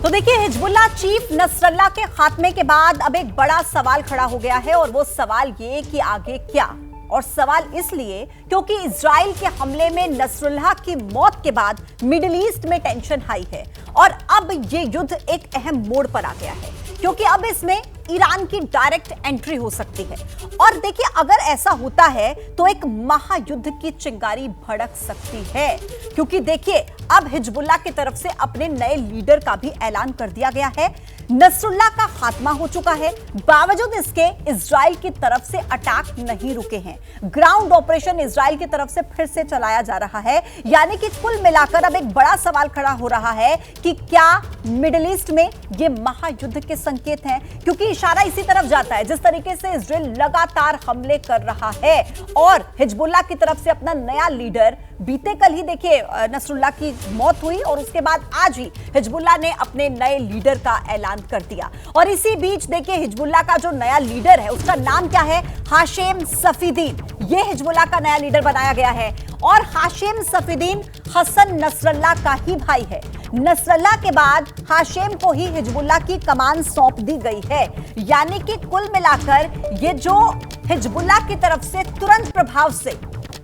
तो देखिए, Hezbollah chief Nasrallah के खात्मे के बाद अब एक बड़ा सवाल खड़ा हो गया है और वो सवाल ये कि आगे क्या। और सवाल इसलिए क्योंकि इजराइल के हमले में नसरुल्लाह की मौत के बाद मिडिल ईस्ट में टेंशन हाई है और अब ये युद्ध एक अहम मोड़ पर आ गया है क्योंकि अब इसमें ईरान की डायरेक्ट एंट्री हो सकती है। और देखिए, अगर ऐसा होता है तो एक महायुद्ध की चिंगारी भड़क सकती है क्योंकि देखिए, अब हिजबुल्लाह की तरफ से अपने नए लीडर का भी ऐलान कर दिया गया है। नसरुल्लाह का खात्मा हो चुका है, बावजूद इसके इजराइल की तरफ से अटैक नहीं रुके हैं। ग्राउंड ऑपरेशन इजराइल की तरफ से फिर से चलाया जा रहा है, यानी कि कुल मिलाकर अब एक बड़ा सवाल खड़ा हो रहा है कि क्या मिडिल ईस्ट में ये महायुद्ध के संकेत हैं, क्योंकि इशारा इसी तरफ जाता है। जिस तरीके से इजराइल लगातार हमले कर रहा है और हिजबुल्लाह की तरफ से अपना नया लीडर, बीते कल ही देखिए नसरुल्लाह की मौत हुई और उसके बाद आज ही हिजबुल्लाह ने अपने नए लीडर का ऐलान कर दिया। और इसी बीच देखिए, हिजबुल्लाह का जो नया लीडर है उसका नाम क्या है? हाशिम सफीदीन। ये हिजबुल्लाह का नया लीडर बनाया गया है और हाशिम सफीदीन हसन नसरल्लाह का ही भाई है। नसरल्लाह के बाद हाशिम को ही हिजबुल्लाह की कमान सौंप दी गई है, यानी कि कुल मिलाकर ये जो हिजबुल्लाह की तरफ से तुरंत प्रभाव से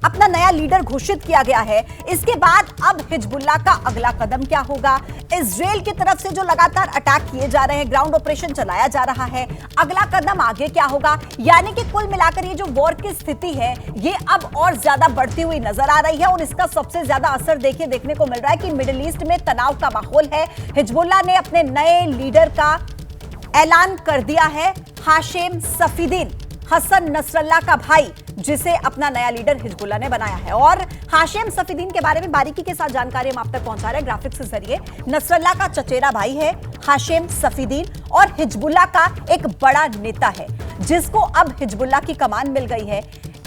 अपना नया लीडर घोषित किया गया है, इसके बाद अब हिजबुल्लाह का अगला कदम क्या होगा? इजराइल की तरफ से जो लगातार अटैक किए जा रहे हैं, ग्राउंड ऑपरेशन चलाया जा रहा है, अगला कदम आगे क्या होगा? यानी कि कुल मिलाकर ये जो वॉर की स्थिति है ये अब और ज्यादा बढ़ती हुई नजर आ रही है और इसका सबसे ज्यादा असर देखने को मिल रहा है कि मिडिल ईस्ट में तनाव का माहौल है। हिजबुल्लाह ने अपने नए लीडर का ऐलान कर दिया है, हाशिम सफीदीन, हसन नसरल्लाह का भाई, जिसे अपना नया लीडर हिजबुल्लाह ने बनाया है। और हाशिम सफीदीन के बारे में बारीकी के साथ जानकारी हम आप तक पहुंचा रहे हैं ग्राफिक्स के जरिए। नसरल्लाह का चचेरा भाई है हाशिम सफीदीन और हिजबुल्लाह का एक बड़ा नेता है जिसको अब हिजबुल्लाह की कमान मिल गई है।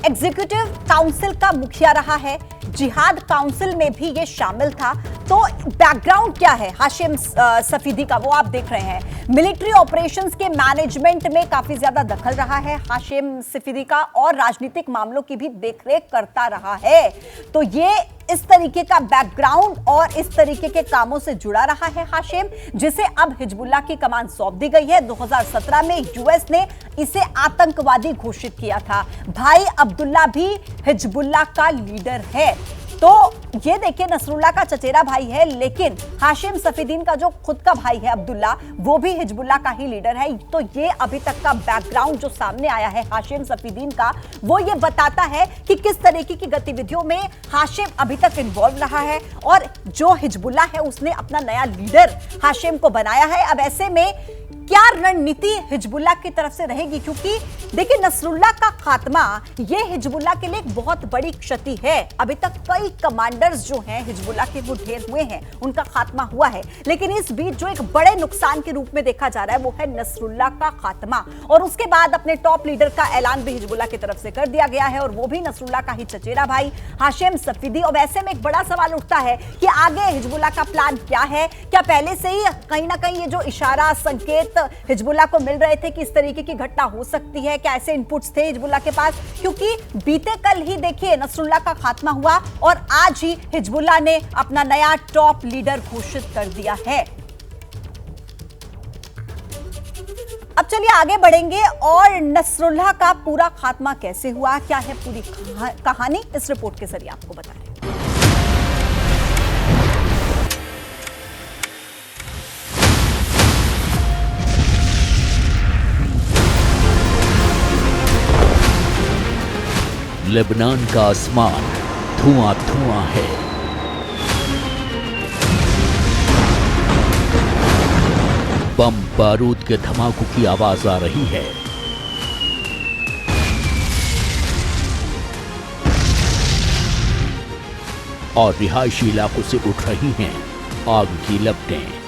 एग्जीक्यूटिव काउंसिल का मुखिया रहा है, जिहाद काउंसिल में भी ये शामिल था। तो बैकग्राउंड क्या है हाशिम सफीदी का, वो आप देख रहे हैं। मिलिट्री ऑपरेशंस के मैनेजमेंट में काफी ज्यादा दखल रहा है हाशिम सफीदी का और राजनीतिक मामलों की भी देखरेख करता रहा है। तो ये इस तरीके का बैकग्राउंड और इस तरीके के कामों से जुड़ा रहा है हाशिम, जिसे अब हिजबुल्लाह की कमान सौंप दी गई है। 2017 में यूएस ने इसे आतंकवादी घोषित किया था। भाई अब्दुल्ला भी हिजबुल्लाह का लीडर है। तो ये देखिए, नसरुल्लाह का चचेरा भाई है, लेकिन हाशिम सफीदीन का जो खुद का भाई है अब्दुल्ला, वो भी हिजबुल्लाह का ही लीडर है। तो ये अभी तक का बैकग्राउंड जो सामने आया है हाशिम सफीदीन का, वो ये बताता है कि किस तरीके की गतिविधियों में हाशिम अभी तक इन्वॉल्व रहा है और जो हिजबुल्लाह है उसने अपना नया लीडर हाशिम को बनाया है। अब ऐसे में क्या रणनीति हिजबुल्लाह की तरफ से रहेगी, क्योंकि देखिए, नसरुल्लाह का खात्मा ये हिजबुल्लाह के लिए एक बहुत बड़ी क्षति है। अभी तक कई कमांडर्स जो हैं हिजबुल्लाह के वो ढेर हुए हैं, उनका खात्मा हुआ है, लेकिन इस बीच जो एक बड़े नुकसान के रूप में देखा जा रहा है वो है नसरुल्लाह का खात्मा। और उसके बाद अपने टॉप लीडर का ऐलान भी हिजबुल्लाह की तरफ से कर दिया गया है और वो भी नसरुल्लाह का ही चचेरा भाई हाशिम सफीदी। और ऐसे में एक बड़ा सवाल उठता है कि आगे हिजबुल्लाह का प्लान क्या है? क्या पहले से ही कहीं ना कहीं ये जो इशारा, संकेत हिजबुल्लाह को मिल रहे थे कि इस तरीके की घटना हो सकती है? क्या ऐसे इनपुट्स थे हिजबुल्लाह के पास? क्योंकि बीते कल ही देखिए नसरुल्लाह का खात्मा हुआ और आज ही हिजबुल्लाह ने अपना नया टॉप लीडर घोषित कर दिया है। अब चलिए आगे बढ़ेंगे और नसरुल्लाह का पूरा खात्मा कैसे हुआ, क्या है पूरी कहानी, इस रिपोर्ट के जरिए आपको बता रहे हैं। लेबनान का आसमान धुआं धुआं है। बम बारूद के धमाकों की आवाज आ रही है। और रिहायशी इलाकों से उठ रही हैं आग की लपटें।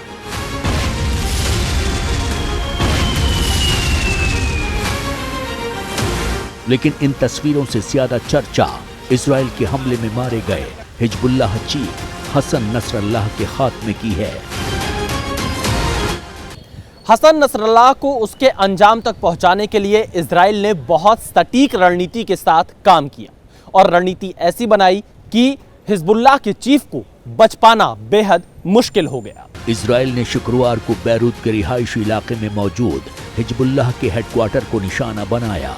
लेकिन इन तस्वीरों से ज्यादा चर्चा इजराइल के हमले में मारे गए हिजबुल्लाह चीफ हसन नसरल्लाह के खात्मे की है। हसन नसरल्लाह को उसके अंजाम तक पहुंचाने के लिए इजराइल ने बहुत सटीक रणनीति के साथ काम किया और रणनीति ऐसी बनाई कि हिजबुल्लाह के चीफ को बच पाना बेहद मुश्किल हो गया। इजराइल ने शुक्रवार को बैरूत के रिहायशी इलाके में मौजूद हिजबुल्लाह के हेडक्वार्टर को निशाना बनाया।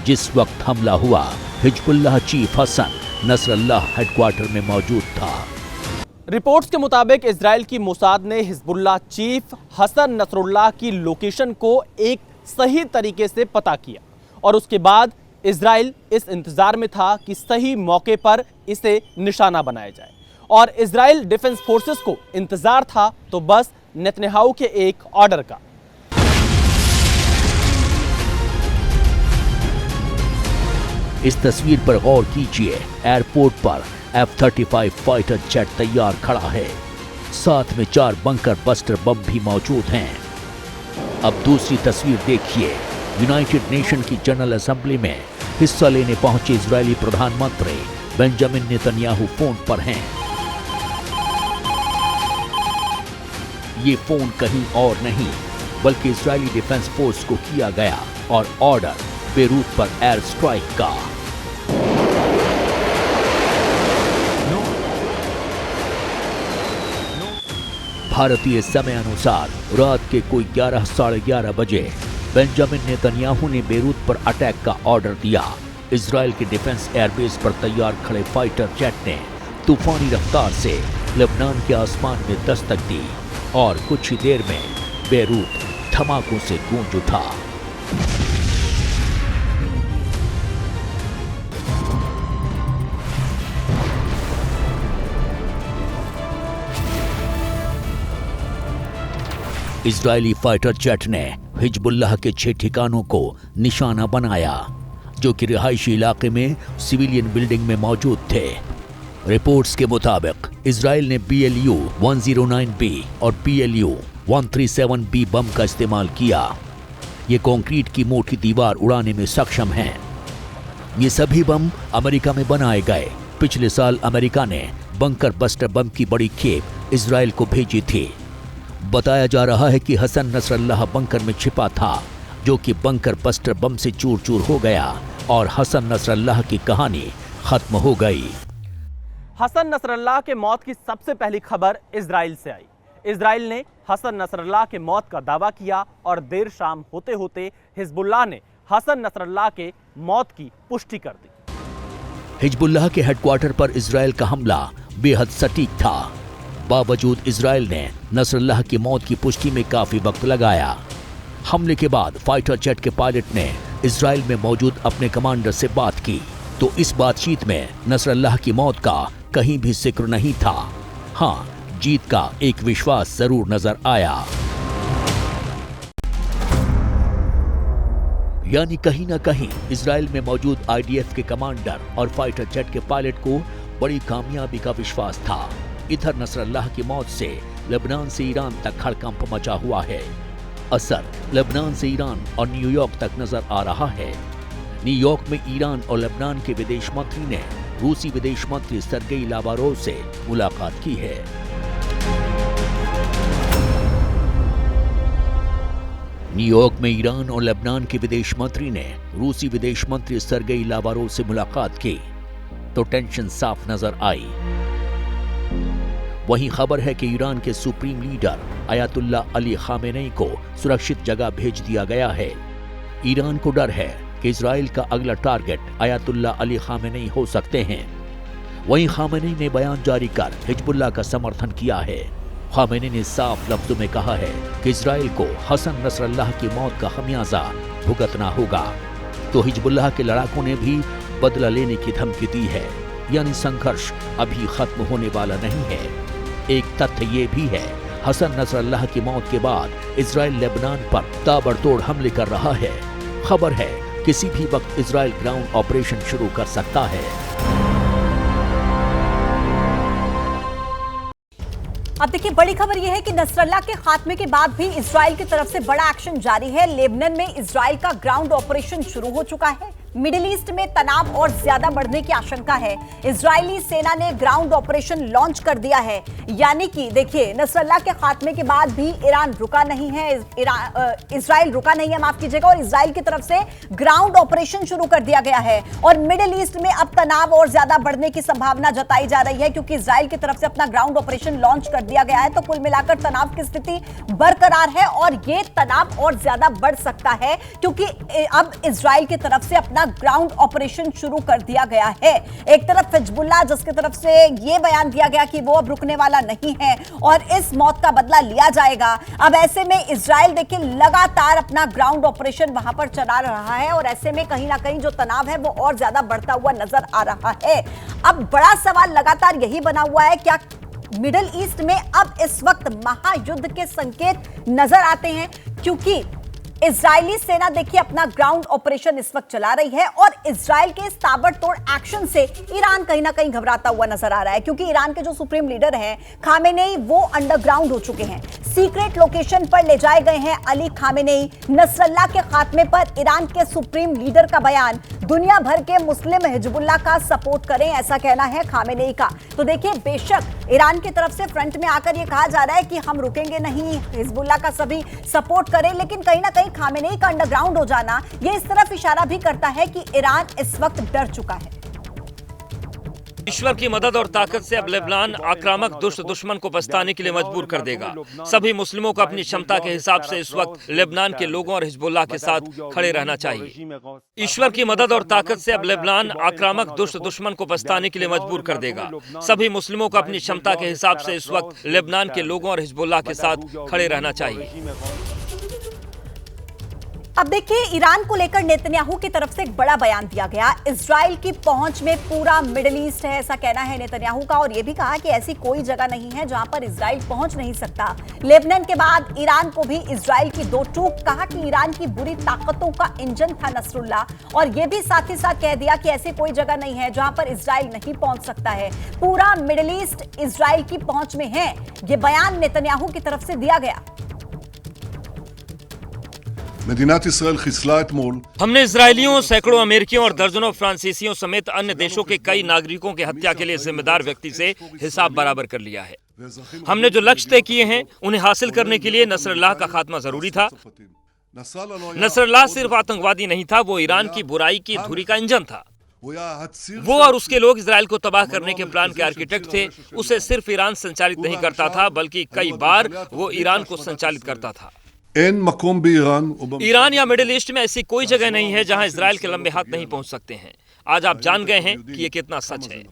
जिस वक्त हमला हुआ, Hezbollah chief Hassan Nasrallah headquarter में मौजूद था। रिपोर्ट्स के मुताबिक इजराइल की मोसाद ने हिजबुल्लाह चीफ हसन नसरुल्लाह की लोकेशन को एक सही तरीके से पता किया और उसके बाद इजराइल इस इंतजार में था कि सही मौके पर इसे निशाना बनाया जाए और इजराइल डिफेंस फोर्सेस को इंतजार था तो बस नेतन्याहू के एक ऑर्डर का। इस तस्वीर पर गौर कीजिए। एयरपोर्ट पर F-35 फाइटर जेट तैयार खड़ा है। साथ में 4 बंकर बस्टर बम भी मौजूद हैं। अब दूसरी तस्वीर देखिए। यूनाइटेड नेशन की जनरल असेंबली में हिस्सा लेने पहुंचे इजरायली प्रधानमंत्री बेंजामिन नेतन्याहू फोन पर हैं। ये फोन कहीं और नहीं बल्कि इजरायली डिफेंस फोर्स को किया गया और ऑर्डर बेरूत पर एयर स्ट्राइक का। भारतीय समय अनुसार रात के कोई 11 साढ़े 11 बजे बेंजामिन नेतन्याहू ने बेरूत पर अटैक का ऑर्डर दिया। इजराइल के डिफेंस एयरबेस पर तैयार खड़े फाइटर जेट ने तूफानी रफ्तार से लेबनान के आसमान में दस्तक दी और कुछ ही देर में बेरूत धमाकों से गूंज उठा। इजरायली फाइटर जेट ने हिजबुल्लाह के 6 ठिकानों को निशाना बनाया जो कि रिहायशी इलाके में सिविलियन बिल्डिंग में मौजूद थे। रिपोर्ट्स के मुताबिक इजराइल ने BLU 109B और PLU 137B बम का इस्तेमाल किया। ये कंक्रीट की मोटी दीवार उड़ाने में सक्षम हैं। ये सभी बम अमेरिका में बनाए गए। पिछले साल अमेरिका ने बंकर बस्टर बम की बड़ी खेप इजराइल को भेजी थी। बताया जा रहा है कि हसन नसरल्लाह बंकर में छिपा था जो कि बंकर बस्टर बम से चूर चूर हो गया और हसन नसरल्लाह की कहानी खत्म हो गई। हसन नसरल्लाह के मौत की सबसे पहली खबर इजराइल से आई। इजराइल ने हसन नसरल्लाह के मौत का दावा किया और देर शाम होते होते हिजबुल्लाह ने हसन नसरल्लाह के मौत की पुष्टि कर दी। हिजबुल्लाह के हेडक्वार्टर पर इजराइल का हमला बेहद सटीक था। बावजूद इजराइल ने नसरल्लाह की मौत की पुष्टि में काफी वक्त लगाया। हमले के बाद फाइटर जेट के पायलट ने इजराइल में मौजूद अपने कमांडर से बात की तो इस बातचीत में नसरल्लाह की मौत का कहीं भी जिक्र नहीं था। हाँ, जीत का एक विश्वास जरूर नजर आया। यानी कहीं ना कहीं इजराइल में मौजूद IDF के कमांडर और फाइटर जेट के पायलट को बड़ी कामयाबी का विश्वास था। इधर नसरल्लाह की मौत से लेबनान से ईरान तक हड़कंप मचा हुआ है। असर लेबनान से ईरान और न्यूयॉर्क तक नजर आ रहा है। न्यूयॉर्क में ईरान और लेबनान के विदेश मंत्री ने रूसी विदेश मंत्री सरगेई लावारोव से मुलाकात की है। न्यूयॉर्क में ईरान और लेबनान के विदेश मंत्री ने रूसी विदेश मंत्री सरगेई लावारोव से मुलाकात की तो टेंशन साफ नजर आई। वहीं खबर है कि ईरान के supreme leader Ayatollah Ali Khamenei को सुरक्षित जगह भेज दिया गया है। ईरान को डर है कि इजराइल का अगला टारगेट अयातुल्लाह अली खामेनेई हो सकते हैं। वहीं खामेनेई ने बयान जारी कर हिजबुल्लाह का समर्थन किया है। खामेनेई ने साफ लफ्जों में कहा है कि इजराइल को हसन नसरल्लाह की मौत का खमियाजा भुगतना होगा। तो हिजबुल्लाह के लड़ाकों ने भी बदला लेने की धमकी दी है। यानी संघर्ष अभी खत्म होने वाला नहीं है। एक तथ्य ये भी है, हसन नसरल्लाह की मौत के बाद इजराइल लेबनान पर ताबड़तोड़ हमले कर रहा है। खबर है किसी भी वक्त इजराइल ग्राउंड ऑपरेशन शुरू कर सकता है। अब देखिए, बड़ी खबर यह है कि नसरल्लाह के खात्मे के बाद भी इजराइल की तरफ से बड़ा एक्शन जारी है। लेबनान में इजराइल का ग्राउंड ऑपरेशन शुरू हो चुका है। मिडिल ईस्ट में तनाव और ज्यादा बढ़ने की आशंका है। इजरायली सेना ने ग्राउंड ऑपरेशन लॉन्च कर दिया है, यानी कि देखिए नसरल्लाह के खात्मे के बाद भी ईरान रुका नहीं है, इजराइल रुका नहीं है, माफ कीजिएगा, और इजराइल की तरफ से ग्राउंड ऑपरेशन शुरू कर दिया गया है। और मिडिल ईस्ट में अब तनाव और ज्यादा बढ़ने की संभावना जताई जा रही है, क्योंकि इजराइल की तरफ से अपना ग्राउंड ऑपरेशन लॉन्च कर दिया गया है। तो कुल मिलाकर तनाव की स्थिति बरकरार है और यह तनाव और ज्यादा बढ़ सकता है, क्योंकि अब इजराइल की तरफ से अपना ग्राउंड ऑपरेशन शुरू कर दिया गया है। एक तरफ हिजबुल्लाह, जिसकी तरफ से यह बयान दिया गया कि वो अब रुकने वाला नहीं है और इस मौत का बदला लिया जाएगा। अब ऐसे में इजराइल देखिए लगातार अपना ग्राउंड ऑपरेशन वहां पर चला रहा है और ऐसे में कहीं ना कहीं जो तनाव है वो और ज्यादा बढ़ता हुआ नजर आ रहा है। अब बड़ा सवाल लगातार यही बना हुआ है, क्या मिडिल ईस्ट में अब इस वक्त महायुद्ध के संकेत नजर आते हैं? क्योंकि इजरायली सेना देखिए अपना ग्राउंड ऑपरेशन इस वक्त चला रही है और इजराइल के इस ताबड़तोड़ एक्शन से ईरान कहीं ना कहीं घबराता हुआ नजर आ रहा है, क्योंकि ईरान के जो सुप्रीम लीडर हैं खामेनेई, वो अंडरग्राउंड हो चुके हैं, सीक्रेट लोकेशन पर ले जाए गए हैं अली खामेनेई। नसरल्लाह के खात्मे पर ईरान के सुप्रीम लीडर का बयान, दुनिया भर के मुस्लिम हिजबुल्लाह का सपोर्ट करें, ऐसा कहना है खामेनेई का। तो देखिए बेशक ईरान की तरफ से फ्रंट में आकर यह कहा जा रहा है कि हम रुकेंगे नहीं, हिजबुल्लाह का सभी सपोर्ट करें, लेकिन कहीं ना कहीं खामेनेई का अंडरग्राउंड हो जाना यह इस तरफ इशारा भी करता है कि ईरान इस वक्त डर चुका है। ईश्वर की मदद और ताकत से अब लेबनान आक्रामक दुश्मन को पछताने के लिए मजबूर कर देगा। सभी मुस्लिमों को अपनी क्षमता के हिसाब से इस वक्त लेबनान के लोगों और हिजबुल्लाह के साथ खड़े रहना चाहिए। ईश्वर की मदद और ताकत से अब लेबनान आक्रामक दुश्मन को पछताने के लिए मजबूर कर देगा। सभी मुस्लिमों को अपनी क्षमता के हिसाब से इस वक्त लेबनान के लोगों और हिजबुल्लाह के साथ खड़े रहना चाहिए। अब देखिए ईरान को लेकर नेतन्याहू की तरफ से एक बड़ा बयान दिया गया। इजराइल की पहुंच में पूरा मिडिल ईस्ट है, ऐसा कहना है नेतन्याहू का, और यह भी कहा कि ऐसी कोई जगह नहीं है जहां पर इजराइल पहुंच नहीं सकता। लेबनान के बाद ईरान को भी इजराइल की दो टूक, कहा कि ईरान की बुरी ताकतों का इंजन था नसरुल्लाह, और यह भी साथ ही साथ कह दिया कि ऐसी कोई जगह नहीं है जहां पर इजराइल नहीं पहुंच सकता है। पूरा मिडिल ईस्ट इजराइल की पहुंच में है, यह बयान नेतन्याहू की तरफ से दिया गया। हमने इजरायलियों, सैकड़ों अमेरिकियों और दर्जनों फ्रांसीसियों समेत अन्य देशों के कई नागरिकों की हत्या के लिए जिम्मेदार व्यक्ति से हिसाब बराबर कर लिया है। हमने जो लक्ष्य तय किए हैं उन्हें हासिल करने के लिए नसरल्लाह का खात्मा जरूरी था। नसरल्लाह सिर्फ आतंकवादी नहीं था, वो ईरान की बुराई की धुरी का इंजन था। वो और उसके लोग इजराइल को तबाह करने के प्लान के आर्किटेक्ट थे। उसे सिर्फ ईरान संचालित नहीं करता था, बल्कि कई बार वो ईरान को संचालित करता था। ईरान या मिडिल ईस्ट में ऐसी कोई जगह नहीं है जहां इजराइल के लंबे हाथ नहीं पहुंच सकते हैं। आज आप जान गए हैं कि ये कितना सच है।